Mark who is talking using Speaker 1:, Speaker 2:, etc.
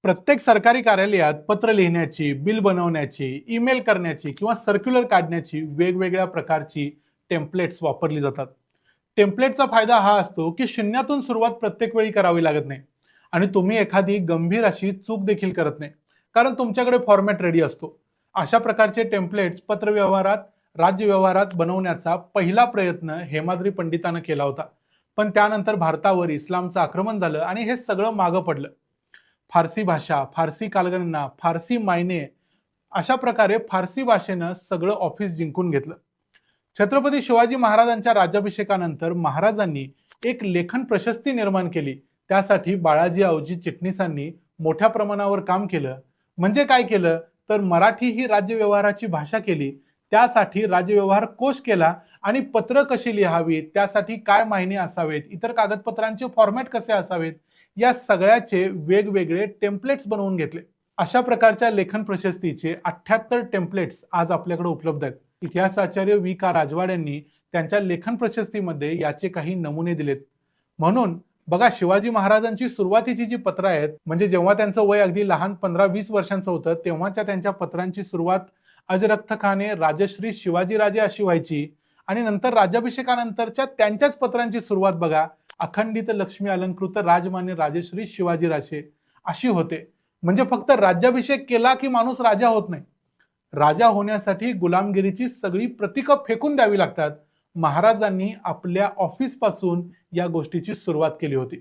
Speaker 1: प्रत्येक सरकारी कार्यालयात पत्र लिहिण्याची, बिल बनवण्याची, ईमेल करण्याची किंवा सर्क्युलर काढण्याची वेगवेगळ्या प्रकारची टेम्पलेट्स वापरली जातात. टेम्पलेटचा फायदा हा असतो की शून्यातून सुरुवात प्रत्येक वेळी करावी लागत नाही आणि तुम्ही एखादी गंभीर अशी चूक देखील करत नाही, कारण तुमच्याकडे फॉर्मॅट रेडी असतो. अशा प्रकारचे टेम्पलेट्स पत्रव्यवहारात, राज्य व्यवहारात बनवण्याचा पहिला प्रयत्न हेमाद्री पंडितानं केला होता. पण त्यानंतर भारतावर इस्लामचं आक्रमण झालं आणि हे सगळं मागं पडलं. फारसी भाषा, फारसी कालगणना, फारसी मायने अशा प्रकारे फारसी भाषेनं सगळं ऑफिस जिंकून घेतलं. छत्रपती शिवाजी महाराजांच्या राज्याभिषेकानंतर महाराजांनी एक लेखन प्रशस्ती निर्माण केली. त्यासाठी बाळाजी आवजी चिटणीसांनी मोठ्या प्रमाणावर काम केलं. म्हणजे काय केलं तर मराठी ही राज्य व्यवहाराची भाषा केली. त्यासाठी राज्य व्यवहार कोश केला आणि पत्र कशी लिहावीत, त्यासाठी काय माहिती असावेत, इतर कागदपत्रांचे फॉर्मॅट कसे असावेत, या सगळ्याचे वेगवेगळे टेम्पलेट्स बनवून घेतले. अशा प्रकारच्या लेखन प्रशस्तीचे 78 टेम्पलेट्स आज आपल्याकडे उपलब्ध आहेत. इतिहासाचार्य वी का राजवाड यांनी त्यांच्या लेखन प्रशस्तीमध्ये याचे काही नमुने दिलेत. म्हणून बघा, शिवाजी महाराजांची सुरुवातीची जी पत्र आहेत, म्हणजे जेव्हा त्यांचं वय अगदी लहान 15-20 वर्षांचं होतं, तेव्हाच्या त्यांच्या पत्रांची सुरुवात अजरख्त खाने राजश्री शिवाजीराजे अशी व्हायची आणि नंतर राज्याभिषेकानंतरच्या त्यांच्याच पत्रांची सुरुवात बघा, अखंडित लक्ष्मी अलंकृत राजमान्य राजश्री शिवाजीराजे अशी होते. म्हणजे फक्त राज्याभिषेक केला की माणूस राजा होत नाही. राजा होण्यासाठी गुलामगिरीची सगळी प्रतीकं फेकून द्यावी लागतात. महाराजांनी आपल्या ऑफिस पासून या गोष्टीची सुरुवात केली होती.